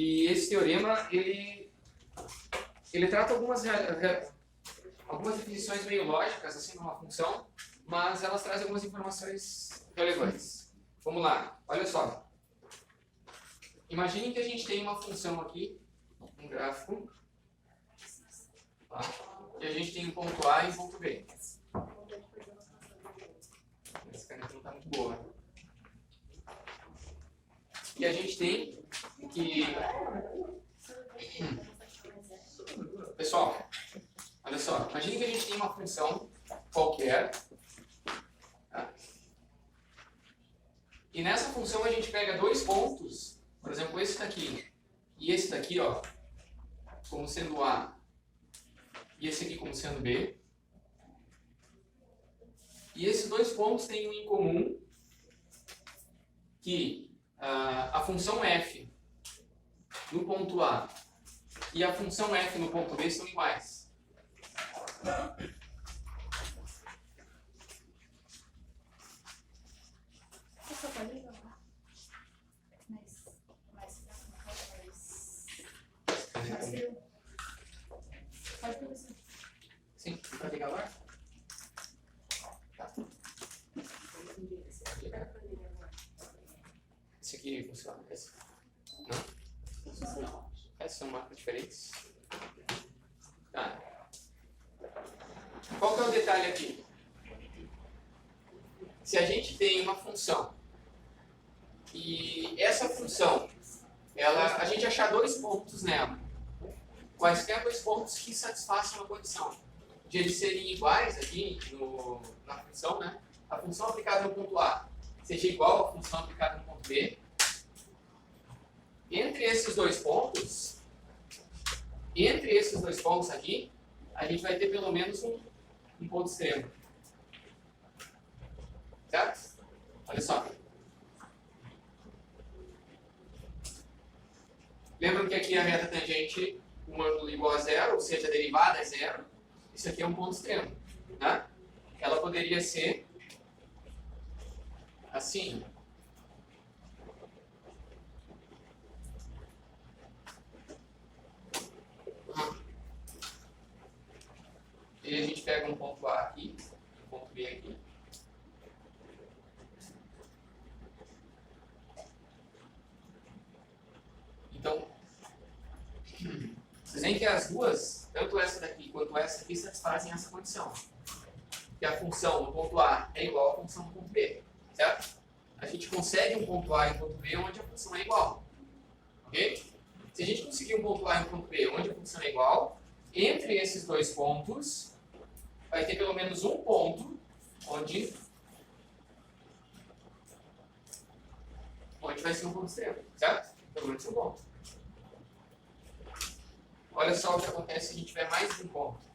E esse teorema, ele trata algumas definições meio lógicas, assim, de uma função, mas elas trazem algumas informações relevantes. Vamos lá, olha só. Imagine que a gente tem uma função aqui, um gráfico, tá? E a gente tem um ponto A e um ponto B. Essa caneta não está muito boa. E a gente tem que... Pessoal, olha só. Imagine que a gente tem uma função qualquer. Tá? E nessa função a gente pega dois pontos, por exemplo, esse daqui e esse daqui, ó, como sendo A, e esse aqui como sendo B. E esses dois pontos têm um em comum, que a função f no ponto A e a função f no ponto B são iguais. Sim, para ligar lá? Tá. Esse aqui funciona? Esse? Não? Essas são marcas diferentes. Tá. Qual que é o detalhe aqui? Se a gente tem uma função e essa função, a gente achar dois pontos nela, quaisquer dois pontos que satisfaçam a condição de eles serem iguais aqui na função, né? A função aplicada no ponto A seja igual à função aplicada no ponto B. Entre esses dois pontos aqui, a gente vai ter pelo menos um ponto extremo. Certo? Olha só. Lembram que aqui a reta tangente, um ângulo igual a zero, ou seja, a derivada é zero. Isso aqui é um ponto extremo. Né? Ela poderia ser assim. E a gente pega um ponto A aqui, um ponto B aqui. Então, vocês veem que as duas, tanto essa daqui quanto essa aqui, satisfazem essa condição. Que a função no ponto A é igual à função no ponto B. Certo? A gente consegue um ponto A e um ponto B onde a função é igual. Ok? Se a gente conseguir um ponto A e um ponto B onde a função é igual, entre esses dois pontos, vai ter pelo menos um ponto onde vai ser um ponto extremo. Certo? Pelo menos um ponto. Olha só o que acontece se a gente tiver mais de um ponto.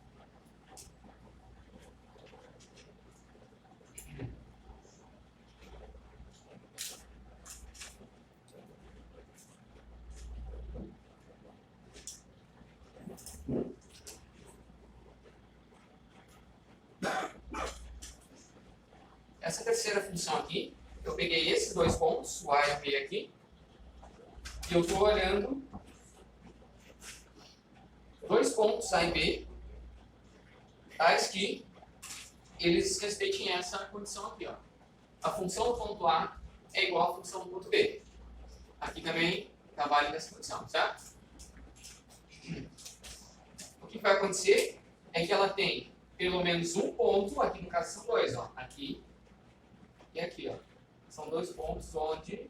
Essa terceira função aqui, eu peguei esses dois pontos, o A e o B aqui, e eu estou olhando dois pontos A e B, tais que eles respeitem essa condição aqui. Ó. A função do ponto A é igual à função do ponto B. Aqui também está válida essa condição, certo? O que vai acontecer é que ela tem pelo menos um ponto, aqui no caso são dois, ó, aqui e aqui. Ó. São dois pontos onde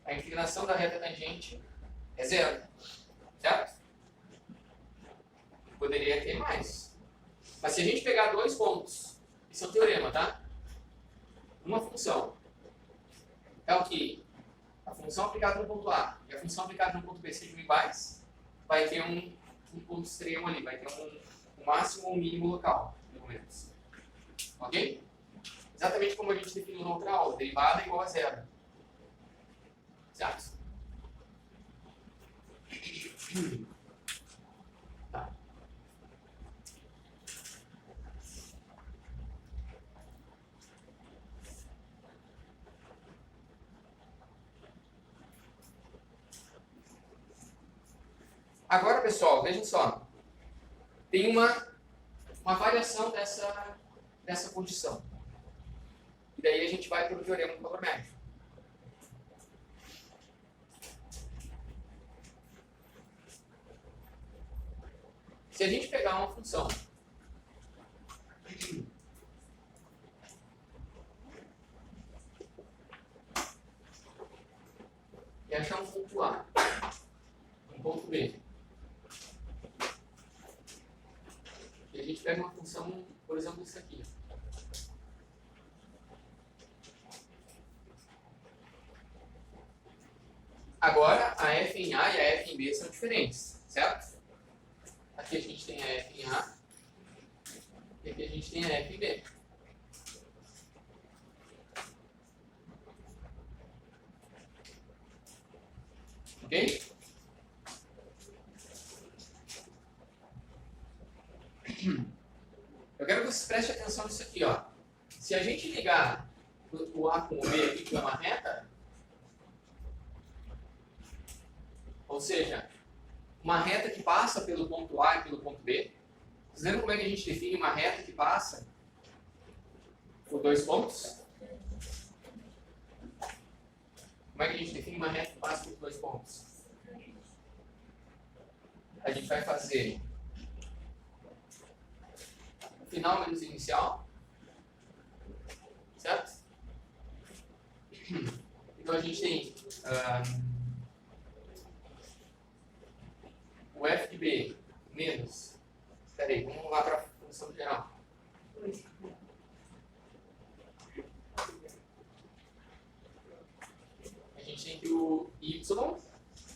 a inclinação da reta tangente é zero, certo? Poderia ter mais. Mas se a gente pegar dois pontos, esse é o teorema, tá? Uma função, tal que a função aplicada no ponto A e a função aplicada no ponto B sejam iguais, vai ter um ponto extremo ali, vai ter um máximo ou um mínimo local, pelo menos. Ok? Exatamente como a gente definiu na outra aula, derivada é igual a zero. Certo? Tá. Agora, pessoal, vejam só. Tem uma variação dessa condição. E daí a gente vai para o teorema do valor médio. Se a gente pegar uma função e achar um ponto A, um ponto B, e a gente pega uma função, por exemplo, isso aqui. Agora, a f em A e a f em B são diferentes, certo? Aqui a gente tem a f em A e aqui a gente tem a f em B. Ok? Eu quero que vocês prestem atenção nisso aqui, ó. Se a gente ligar o A com o B aqui, que é uma reta, ou seja, uma reta que passa pelo ponto A e pelo ponto B. Vocês lembram como é que a gente define uma reta que passa por dois pontos? Como é que a gente define uma reta que passa por dois pontos? A gente vai fazer o final menos o inicial, certo? Então a gente tem o f de b menos, espera aí, vamos lá para a função geral. A gente tem que o y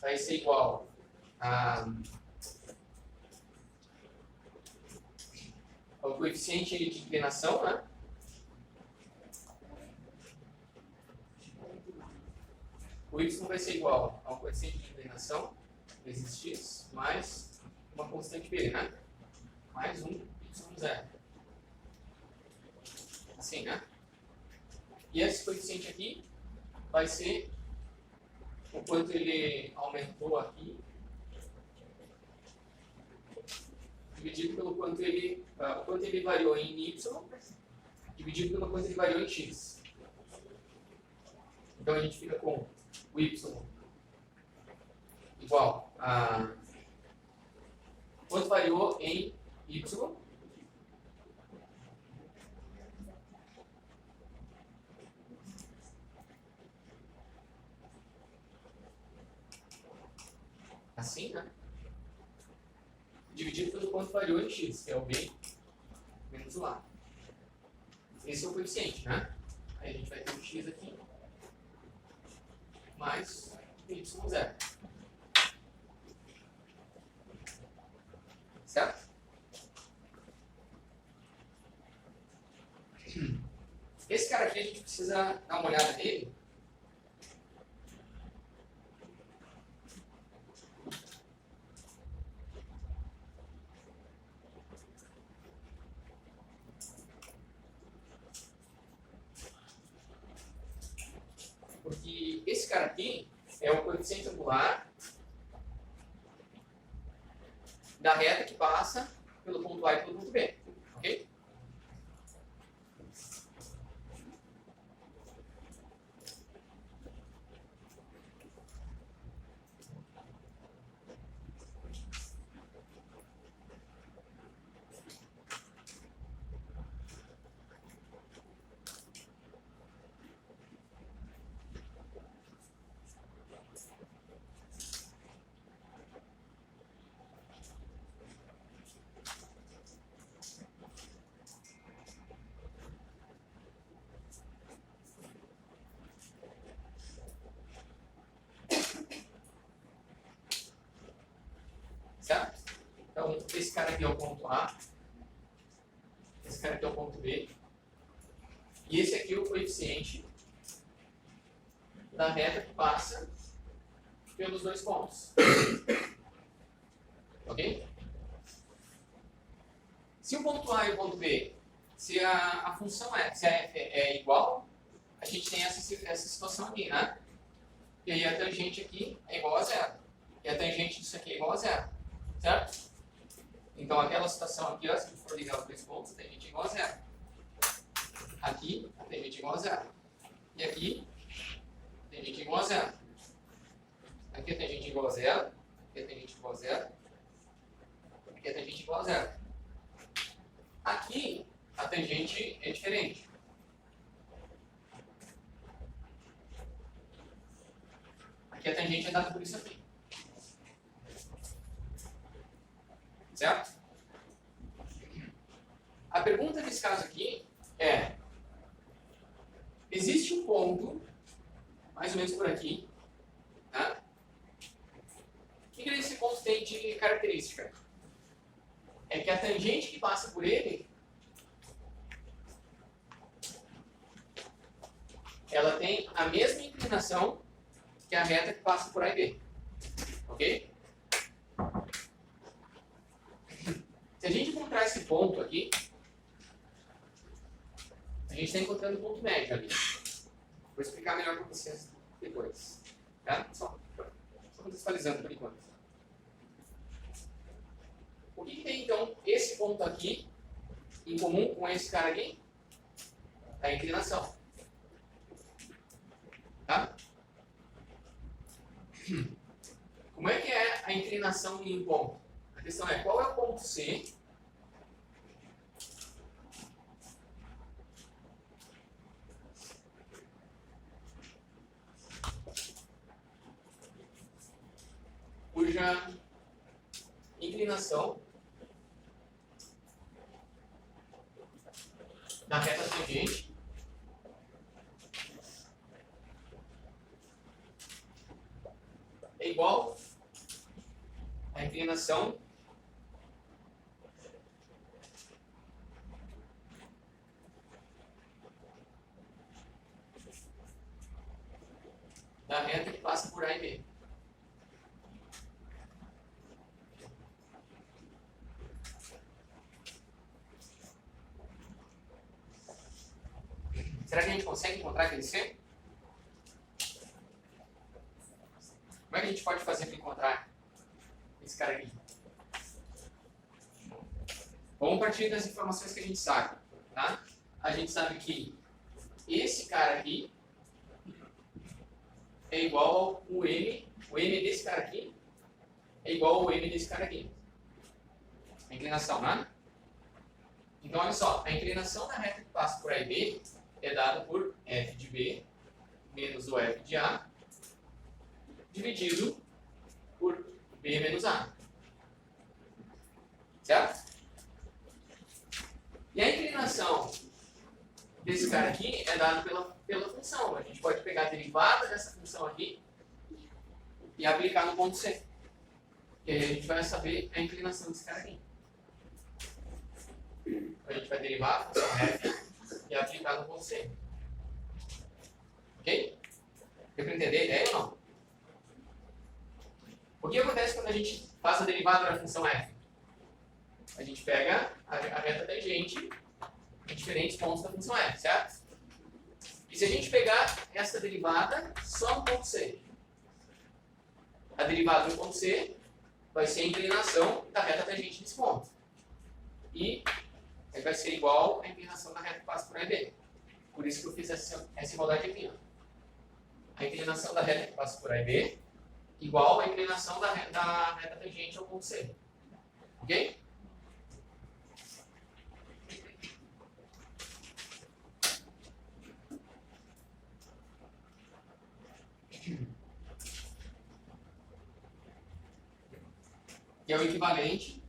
vai ser igual ao coeficiente de inclinação, né? O y vai ser igual ao coeficiente de inclinação vezes x mais uma constante b, né? Mais um y0. Assim, né? E esse coeficiente aqui vai ser o quanto ele aumentou aqui, dividido pelo quanto ele variou em y, dividido pelo quanto ele variou em x. Então a gente fica com o y igual a quanto variou em y assim, né? Dividido pelo quanto variou em x, que é o b menos o a. Esse é o coeficiente, né? Aí a gente vai ter o x aqui mais o y0. Certo? Esse cara aqui a gente precisa dar uma olhada nele. Porque esse cara aqui é o coeficiente angular da reta que passa pelo ponto A e pelo ponto B. Ok? Certo? Então, esse cara aqui é o ponto A, esse cara aqui é o ponto B, e esse aqui é o coeficiente da reta que passa pelos dois pontos. Ok? Se o ponto A e o ponto B, se a função se a f é igual, a gente tem essa situação aqui, né? E aí a tangente aqui é igual a zero. E a tangente disso aqui é igual a zero. Certo? Então aquela situação aqui, ó, se for ligar os dois pontos, a tangente é igual a zero. Aqui, a tangente é igual a zero. E aqui, a tangente é igual a zero. Aqui a tangente é igual a zero. Aqui a tangente é igual a zero. Aqui a tangente é igual a zero. Aqui, a tangente é diferente. Aqui a tangente é dada por isso aqui. Certo? A pergunta desse caso aqui é: existe um ponto, mais ou menos por aqui, tá? O que esse ponto tem de característica? É que a tangente que passa por ele, ela tem a mesma inclinação que a reta que passa por A e B. Ok? Se a gente encontrar esse ponto aqui, a gente está encontrando o ponto médio ali. Vou explicar melhor para vocês depois. Tá? Só contextualizando por enquanto. O que tem então esse ponto aqui em comum com esse cara aqui? A inclinação. Tá? Como é que é a inclinação em um ponto? A questão é: qual é o ponto C cuja inclinação da reta tangente é igual à inclinação da reta que passa por A e B. Será que a gente consegue encontrar aquele C? Como é que a gente pode fazer para encontrar esse cara aqui? Vamos partir das informações que a gente sabe. Tá? A gente sabe que esse cara aqui é igual ao M. O M desse cara aqui é igual ao M desse cara aqui. A inclinação, né? Então, olha só. A inclinação da reta que passa por A e B é dada por F de B menos o F de A dividido por B menos A. Certo? E a inclinação desse cara aqui é dada pela função. A gente pode pegar a derivada dessa função aqui e aplicar no ponto C. E aí a gente vai saber a inclinação desse cara aqui. A gente vai derivar a função F e aplicar no ponto C. Ok? Deu para entender a ideia ou não? O que acontece quando a gente faz a derivada da função F? A gente pega a reta tangente em diferentes pontos da função F, certo? E se a gente pegar essa derivada só no ponto C? A derivada do ponto C vai ser a inclinação da reta tangente nesse ponto. E vai ser igual à inclinação da reta que passa por A e B. Por isso que eu fiz essa igualdade aqui. Ó. A inclinação da reta que passa por A e B igual à inclinação da reta tangente ao ponto C. Ok? Que é o equivalente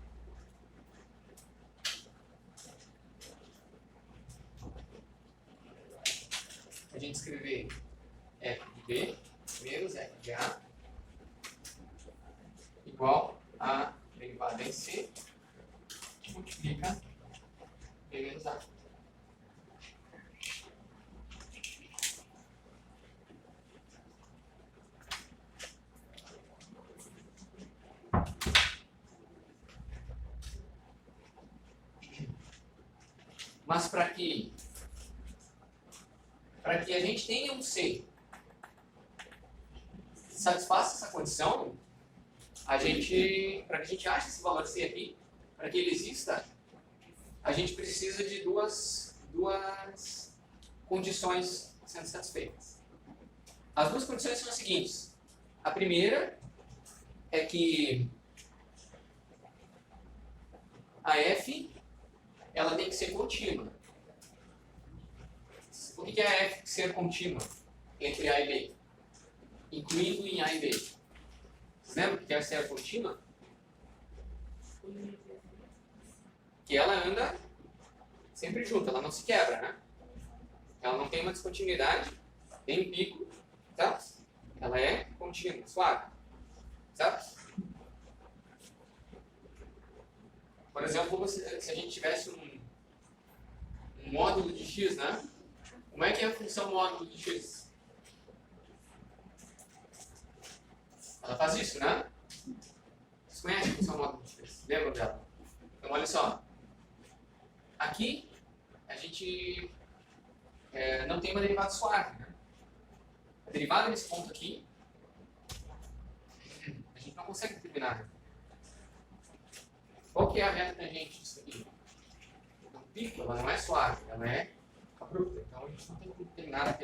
a gente escrever F de B menos F de A igual a derivada em C multiplica B menos A. Mas para que a gente tenha um C que satisfaça essa condição, para que a gente ache esse valor C aqui, para que ele exista, a gente precisa de duas condições sendo satisfeitas. As duas condições são as seguintes. A primeira é que a f ela tem que ser contínua. Por que é a f tem que ser contínua entre A e B? Incluindo em A e B. Vocês lembram que é ser contínua? Que ela anda sempre junto, ela não se quebra, né? Ela não tem uma descontinuidade, tem um pico, certo? Ela é contínua, suave, certo? Por exemplo, se a gente tivesse um módulo de x, né? Como é que é a função módulo de x? Ela faz isso, né? Vocês conhecem a função módulo de x? Lembram dela? Então, olha só. Aqui, a gente não tem uma derivada suave, né? A derivada nesse ponto aqui, a gente não consegue determinar. Qual que é a reta tangente disso aqui? O pico, ela não é suave, ela é abrupta. Então, a gente não tem que determinar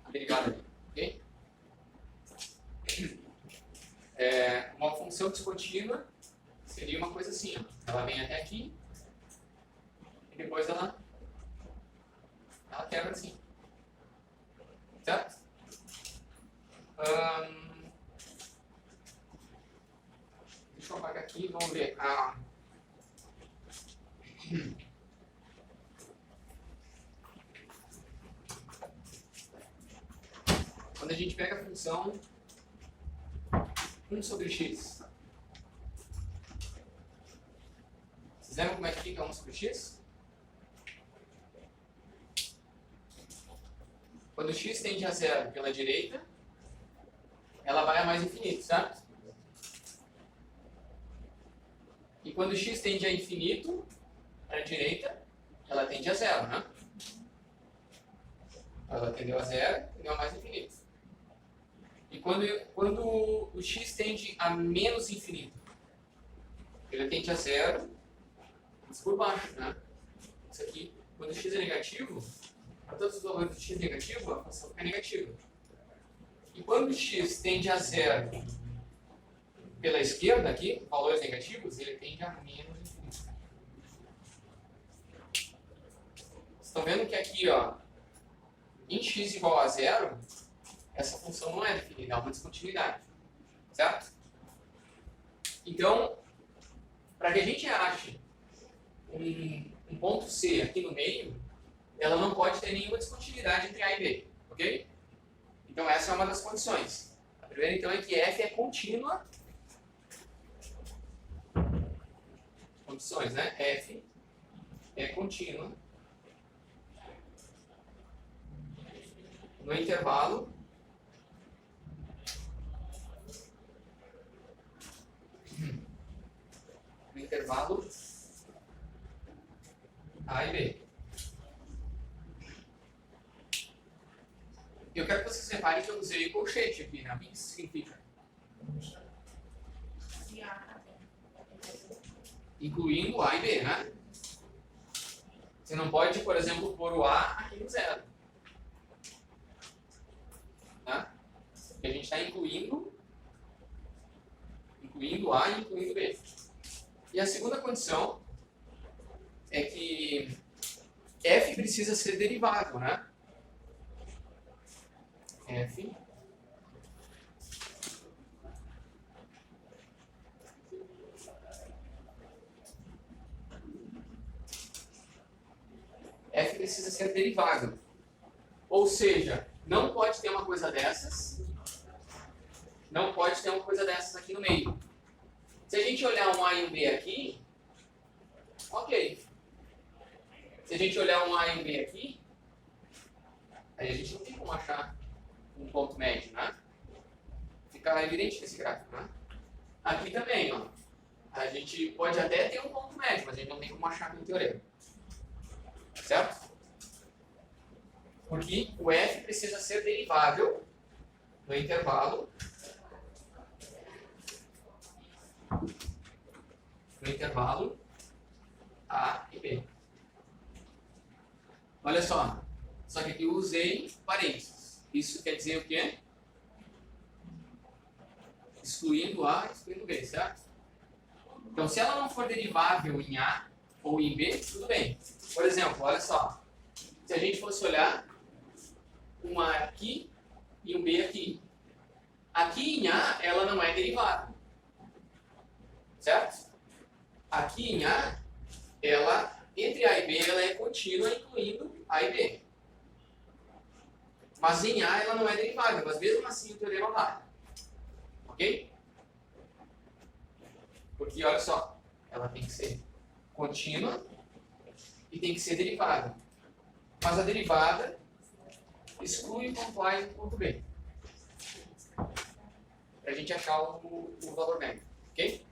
a derivada ali, ok? Uma função descontínua seria uma coisa assim, ó. Ela vem até aqui e depois ela quebra assim, certo? Deixa eu apagar aqui, vamos ver. Quando a gente pega a função 1 sobre x, vocês lembram como é que fica 1 sobre x? Quando x tende a zero pela direita, ela vai a mais infinito, certo? E quando x tende a infinito para a direita, ela tende a zero, né? Ela tendeu a zero, tendeu a mais infinito. E quando o x tende a menos infinito, ele tende a zero, mas por baixo, né? Isso aqui, quando o x é negativo, para todos os valores do x negativo, a função fica negativa. E quando o x tende a zero pela esquerda aqui, valores negativos, ele tende a menos infinito. Vocês estão vendo que aqui, ó, em x igual a zero, essa função não é definida, é uma descontinuidade, certo? Então, para que a gente ache um ponto C aqui no meio, ela não pode ter nenhuma descontinuidade entre A e B, ok? Então essa é uma das condições. A primeira então é que f é contínua. Condições, né? F é contínua no intervalo A e B. Eu quero que vocês reparem que eu usei colchete aqui, né? O que isso significa? Incluindo A e B, né? Você não pode, por exemplo, pôr o A aqui no zero. Tá? Porque a gente está incluindo A e incluindo B. E a segunda condição é que f precisa ser derivável, né? F precisa ser derivável. Ou seja, não pode ter uma coisa dessas, não pode ter uma coisa dessas aqui no meio. Se a gente olhar um A e um B aqui, ok. Se a gente olhar um A e um B aqui, aí a gente não tem como achar um ponto médio, né? Fica evidente nesse gráfico, né? Aqui também, ó. A gente pode até ter um ponto médio, mas a gente não tem como achar pelo teorema. Certo? Porque o f precisa ser derivável no intervalo no intervalo A e B. Olha só que aqui eu usei parênteses. Isso quer dizer o quê? Excluindo A, excluindo B, certo? Então, se ela não for derivável em A ou em B, tudo bem. Por exemplo, olha só. Se a gente fosse olhar um A aqui e um B aqui. Aqui em A, ela não é derivada. Certo? Aqui em A, ela, entre A e B, ela é contínua, incluindo A e B. Mas em A, ela não é derivada. Mas mesmo assim, o teorema vale. Ok? Porque, olha só, ela tem que ser contínua e tem que ser derivada. Mas a derivada exclui o ponto A e o ponto B. Para a gente achar o valor médio. Ok?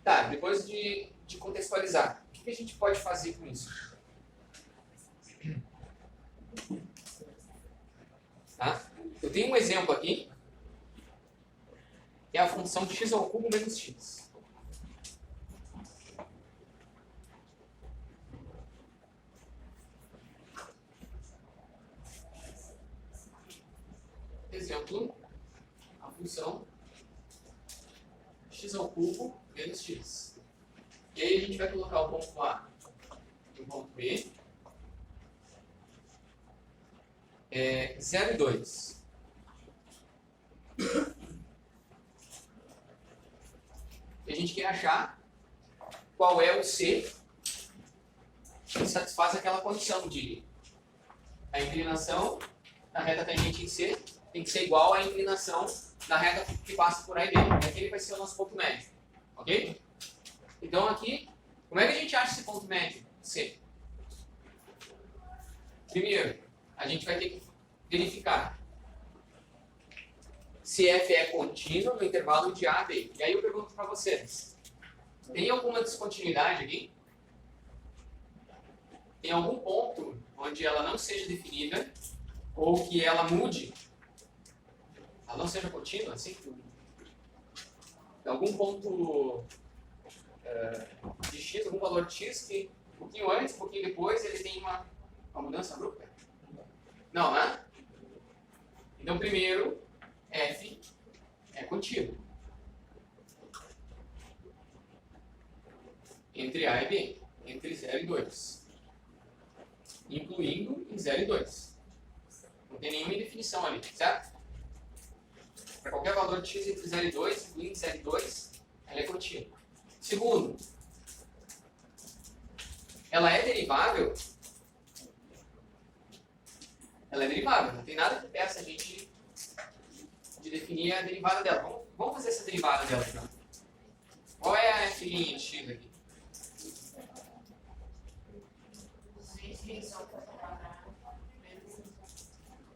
Tá, depois de contextualizar, o que a gente pode fazer com isso? Tá? Eu tenho um exemplo aqui, que é a função de x ao cubo menos x. Exemplo, a função x ao cubo menos x. E aí a gente vai colocar o ponto A e o ponto B. 0 e 2. E a gente quer achar qual é o C que satisfaz aquela condição de a inclinação da reta tangente em C tem que ser igual à inclinação da reta que passa por A e B. E aquele vai ser o nosso ponto médio. Ok? Então aqui, como é que a gente acha esse ponto médio? C. Primeiro, a gente vai ter que verificar se f é contínuo no intervalo de A a B. E aí eu pergunto para vocês, tem alguma descontinuidade aqui? Tem algum ponto onde ela não seja definida ou que ela mude? Ela não seja contínua, assim? Tem algum ponto de x, algum valor de x que um pouquinho antes, um pouquinho depois, ele tem uma mudança abrupta? Não, né? Então, primeiro, f é contínuo entre A e B, entre 0 e 2, incluindo em 0 e 2. Não tem nenhuma indefinição ali, certo? Para qualquer valor de x entre 0 e 2, incluindo 0 e 2, ela é contínua. Segundo, ela é derivável? Ela é derivável, não tem nada que peça a gente de definir a derivada dela. Vamos fazer essa derivada dela então. Qual é a f' de x aqui?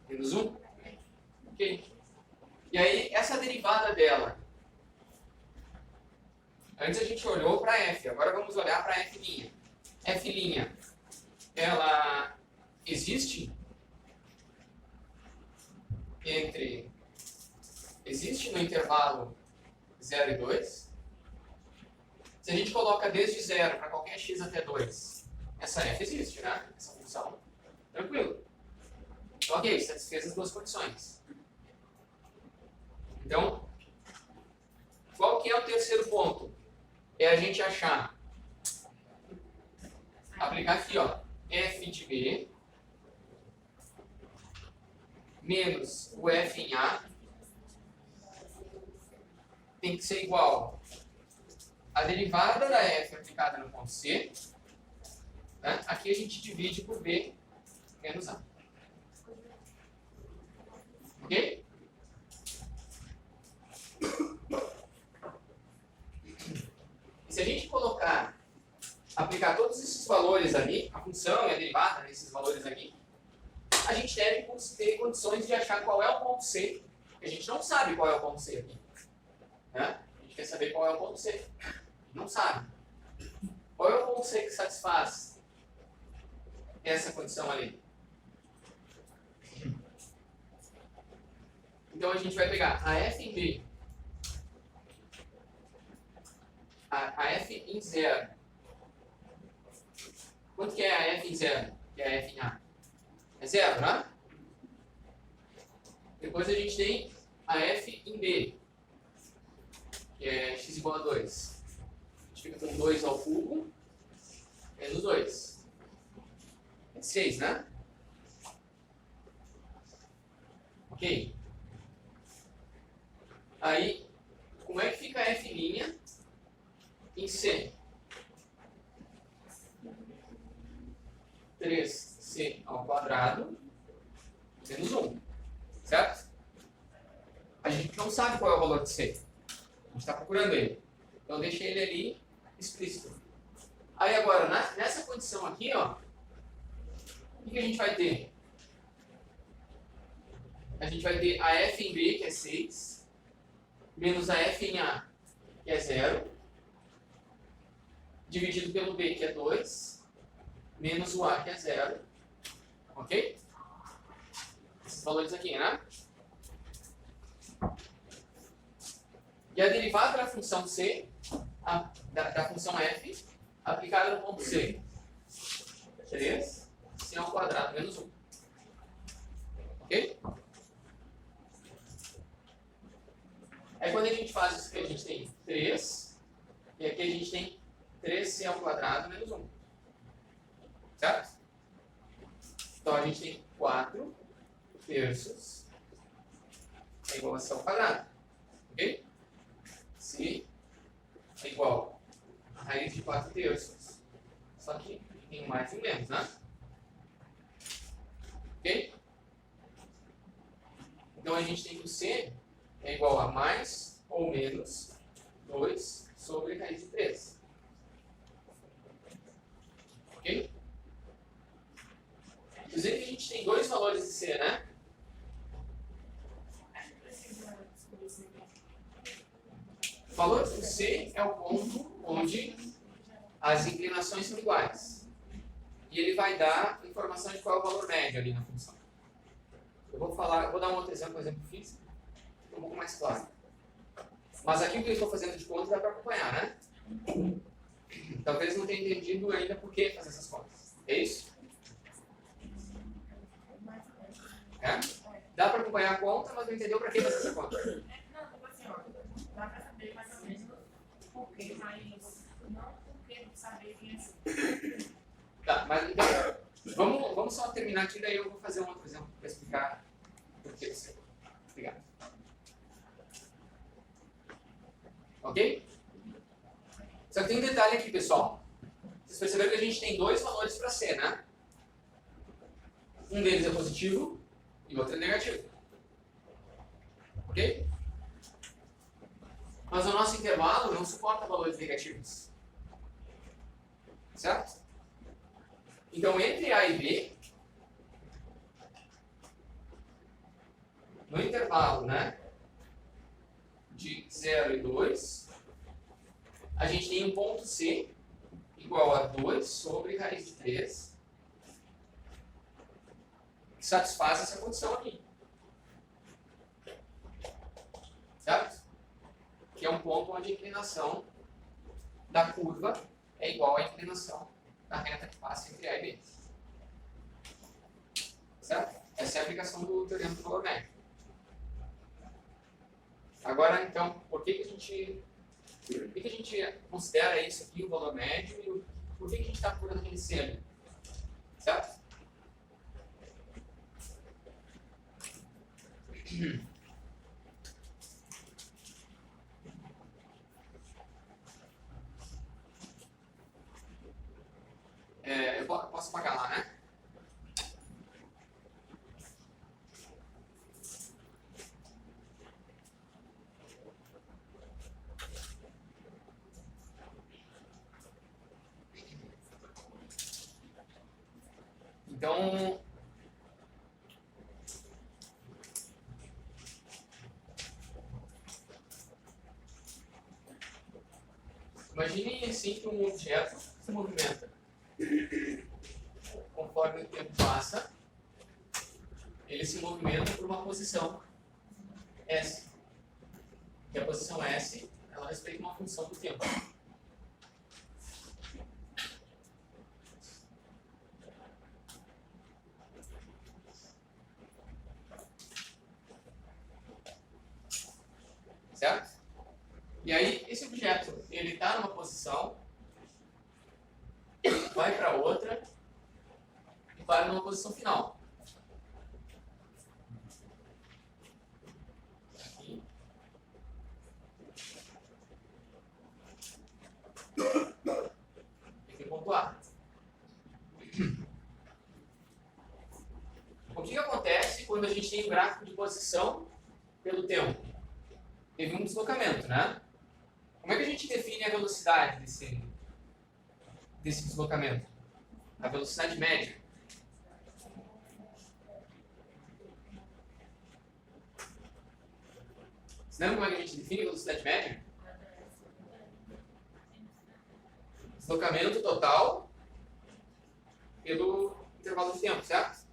Menos 1? Ok. E aí, essa derivada dela. Antes a gente olhou para f, agora vamos olhar para f'. F', ela existe no intervalo 0 e 2. Se a gente coloca desde 0 para qualquer x até 2, essa f existe, né? Essa função. Tranquilo. Ok, satisfez as duas condições. Então, qual que é o terceiro ponto? É a gente achar, aplicar aqui, ó, f de B menos o f em A tem que ser igual à derivada da f aplicada no ponto C. Né? Aqui a gente divide por B menos A. Ok? E se a gente aplicar todos esses valores ali, a função e a derivada desses valores aqui, a gente deve ter condições de achar qual é o ponto C. Porque a gente não sabe qual é o ponto C aqui. Né? A gente quer saber qual é o ponto C. Não sabe. Qual é o ponto C que satisfaz essa condição ali? Então a gente vai pegar a f em B, a f em 0. Quanto que é a f em 0? Que é a f em a? É 0, né? Depois a gente tem a f em b, que é x igual a 2. A gente fica com 2 ao cubo menos 2. É 6, né? Ok. Aí, como é que fica a f' em c? 3c ao quadrado menos 1. Certo? A gente não sabe qual é o valor de c. A gente está procurando ele. Então, deixa ele ali explícito. Aí, agora, nessa condição aqui, ó, o que a gente vai ter? A gente vai ter a f em b, que é 6, menos a f em a, que é 0, dividido pelo b, que é 2, menos o a, que é 0. Ok? Esses valores aqui, né? E a derivada da função c, da função f, aplicada no ponto c. 3, c ao quadrado menos 1. Ok? Aí quando a gente faz isso aqui, a gente tem 3, e aqui a gente tem 3c ao quadrado menos 1. Certo? Então a gente tem 4 terços é igual a c ao quadrado. Ok? C é igual a raiz de 4 terços. Só que tem mais e menos, né? Ok? Então a gente tem que o C é igual a mais ou menos 2 sobre raiz de 3. Ok? Inclusive a gente tem dois valores de C, né? O valor do C é o ponto onde as inclinações são iguais. E ele vai dar informação de qual é o valor médio ali na função. Eu vou dar um outro exemplo físico, um pouco mais claro. Mas aqui o que eu estou fazendo de conta dá para acompanhar, né? Talvez não tenha entendido ainda por que fazer essas contas. É isso? É? Dá para acompanhar a conta, mas não entendeu para que fazer essa conta. Não, tipo assim, ó, dá para saber mais ou menos por quê, mas não por que saber quem é assim. Tá, mas então, vamos só terminar aqui, daí eu vou fazer um outro exemplo para explicar por que você. Obrigado. Ok? Só que tem um detalhe aqui, pessoal. Vocês perceberam que a gente tem dois valores para C, né? Um deles é positivo e o outro é negativo. Ok? Mas o nosso intervalo não suporta valores negativos. Certo? Então, entre A e B, no intervalo, né, de 0 e 2, a gente tem um ponto C igual a 2 sobre raiz de 3, que satisfaz essa condição aqui. Certo? Que é um ponto onde a inclinação da curva é igual à inclinação da reta que passa entre A e B. Certo? Essa é a aplicação do teorema do valor médio. Agora, então, por que a gente considera isso aqui o valor médio e por que a gente está procurando aquele C ali? Certo? Eu posso apagar lá, né? Então, imagine assim que um objeto se movimenta. Conforme o tempo passa, ele se movimenta por uma posição S. Que a posição S, ela respeita uma função do tempo. E aí, esse objeto, ele está numa posição, vai para outra e para numa posição final. Aqui. Tem que pontuar. O que acontece quando a gente tem um gráfico de posição pelo tempo? Teve um deslocamento, né? Como é que a gente define a velocidade desse deslocamento? A velocidade média. Você lembra como é que a gente define a velocidade média? Deslocamento total pelo intervalo de tempo, certo?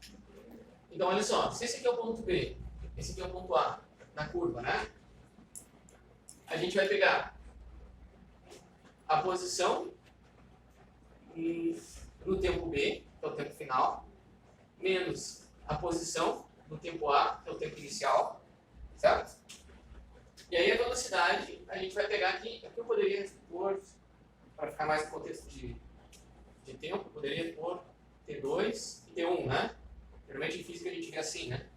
Então, olha só, se esse aqui é o ponto B, esse aqui é o ponto A, na curva, né? A gente vai pegar a posição no tempo B, que é o tempo final, menos a posição no tempo A, que é o tempo inicial, certo? E aí a velocidade, a gente vai pegar aqui eu poderia pôr, para ficar mais no contexto de tempo, eu poderia pôr T2 e T1, né? Geralmente em física a gente vê assim, né?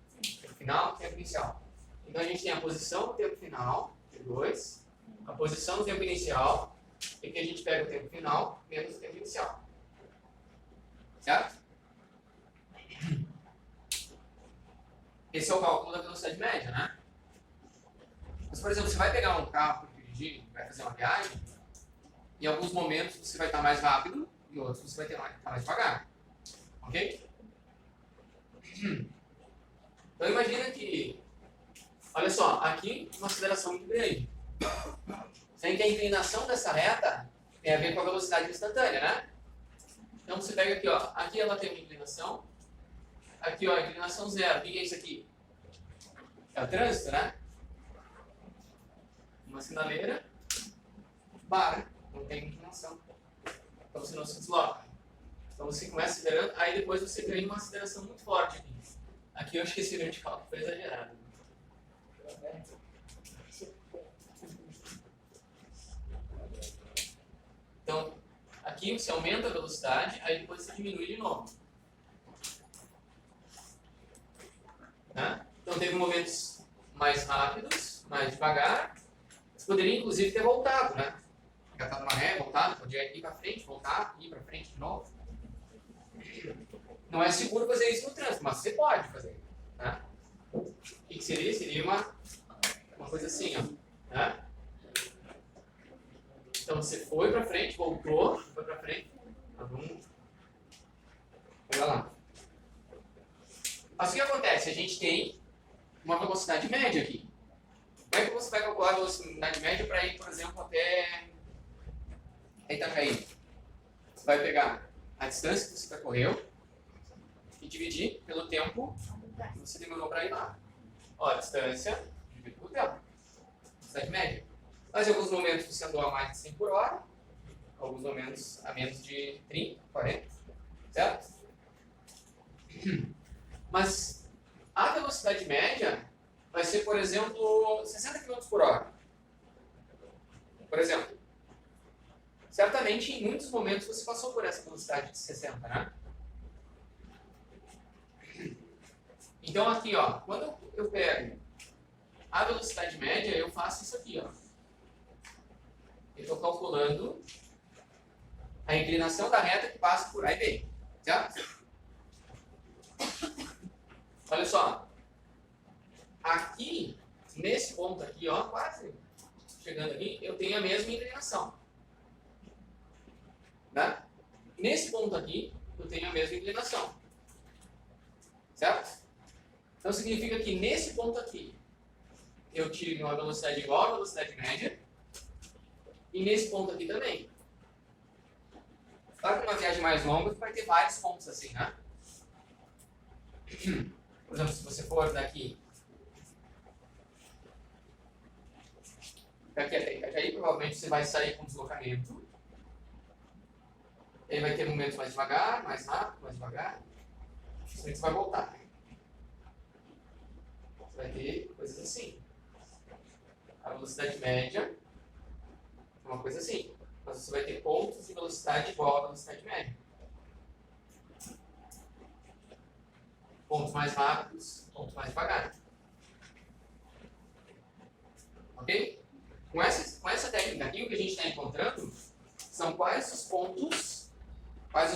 Tempo final, tempo inicial. Então a gente tem a posição no tempo final, T2, a posição no tempo inicial, e que a gente pega o tempo final menos o tempo inicial. Certo? Esse é o cálculo da velocidade média, né? Mas, por exemplo, você vai pegar um carro para dirigir, vai fazer uma viagem, em alguns momentos você vai estar mais rápido, e outros você vai estar mais devagar. Ok? Então imagina que, olha só, aqui uma aceleração muito grande. Sendo que a inclinação dessa reta tem a ver com a velocidade instantânea, né? Então você pega aqui, ó, aqui ela tem uma inclinação, aqui ó, inclinação zero. O que é isso aqui? É o trânsito, né? Uma sinaleira, para, não tem inclinação. Então você não se desloca. Então você começa acelerando, aí depois você ganha uma aceleração muito forte aqui. Aqui eu acho que esse grande cálculo foi exagerado. Então, aqui você aumenta a velocidade, aí depois você diminui de novo. Né? Então teve momentos mais rápidos, mais devagar. Você poderia inclusive ter voltado, né? Engatado uma ré, voltado, podia ir para frente, voltar, ir para frente de novo. Não é seguro fazer isso no trânsito, mas você pode fazer. Né? O que seria? Seria uma coisa assim, ó. Né? Então você foi para frente, voltou, foi para frente. Vamos pegar lá. Mas o que acontece? A gente tem uma velocidade média aqui. Como é que você vai calcular a velocidade média para ir, por exemplo, até Itajaí? Você vai pegar a distância que você percorreu e dividir pelo tempo que você demorou para ir lá. Ó, a distância dividido pelo tempo. Velocidade média. Mas em alguns momentos você andou a mais de 100 por hora, alguns momentos a menos de 30, 40, certo? Mas a velocidade média vai ser, por exemplo, 60 km por hora. Por exemplo. Certamente, em muitos momentos, você passou por essa velocidade de 60, né? Então, aqui, ó, quando eu pego a velocidade média, eu faço isso aqui, ó. Eu estou calculando a inclinação da reta que passa por A e B, certo? Olha só. Aqui, nesse ponto aqui, ó, quase chegando aqui, eu tenho a mesma inclinação. Né? Nesse ponto aqui, eu tenho a mesma inclinação. Certo? Então significa que nesse ponto aqui, eu tive uma velocidade igual à velocidade média. E nesse ponto aqui também. Claro que uma viagem mais longa vai ter vários pontos assim, né? Por exemplo, se você for daqui até Itajaí, provavelmente você vai sair com deslocamento. Ele vai ter momentos mais devagar, mais rápido, mais devagar. Você vai voltar. Você vai ter coisas assim. A velocidade média É uma coisa assim. Mas você vai ter pontos de velocidade igual à velocidade média. Pontos mais rápidos, pontos mais devagar. Ok? Com essa técnica aqui, o que a gente está encontrando são quais os pontos, quais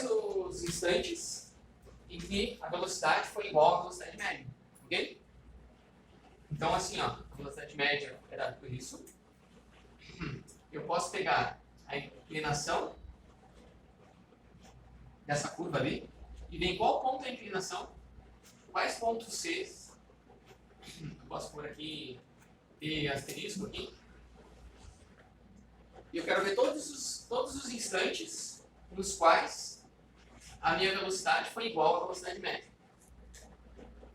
os instantes em que a velocidade foi igual à velocidade média. Ok? Então, assim, ó, a velocidade média era por isso. Eu posso pegar a inclinação dessa curva ali e ver em qual ponto é a inclinação, quais pontos C. Eu posso pôr aqui T asterisco aqui. E eu quero ver todos os instantes nos quais a minha velocidade foi igual à velocidade média.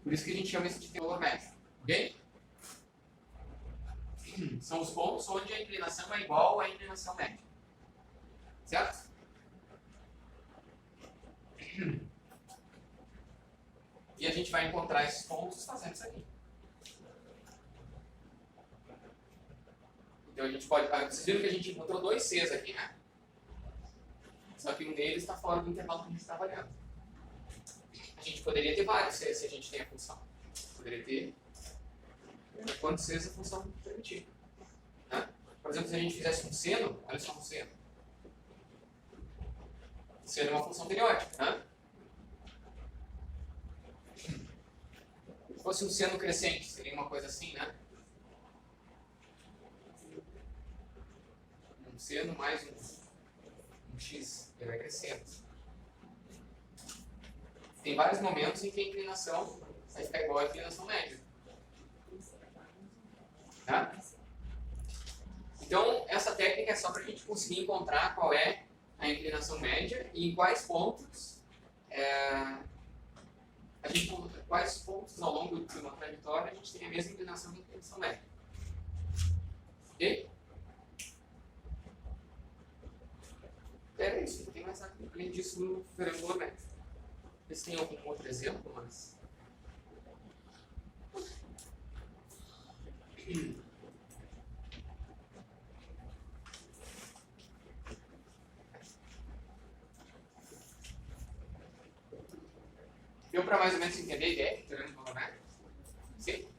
Por isso que a gente chama isso de valor médio. Ok? São os pontos onde a inclinação é igual à inclinação média. Certo? E a gente vai encontrar esses pontos fazendo isso aqui. Então a gente pode. Vocês viram que a gente encontrou dois Cs aqui, né? Só que um deles está fora do intervalo que a gente está avaliando. A gente poderia ter vários Cs se a gente tem a função. Poderia ter quantos Cs a função permitir. Né? Por exemplo, se a gente fizesse um seno, olha só um seno. O seno é uma função periódica. Né? Se fosse um seno crescente, seria uma coisa assim, né? Um seno mais um x, ele vai crescendo. Tem vários momentos em que a inclinação vai ficar igual à inclinação média. Tá? Então, essa técnica é só para a gente conseguir encontrar qual é a inclinação média e em quais pontos quais pontos ao longo de uma trajetória a gente tem a mesma inclinação que a inclinação média. Ok? É isso, não tem mais nada além disso no triângulo médio. Vocês têm algum outro exemplo, mas... Deu para mais ou menos entender a ideia do triângulo médio? Sim?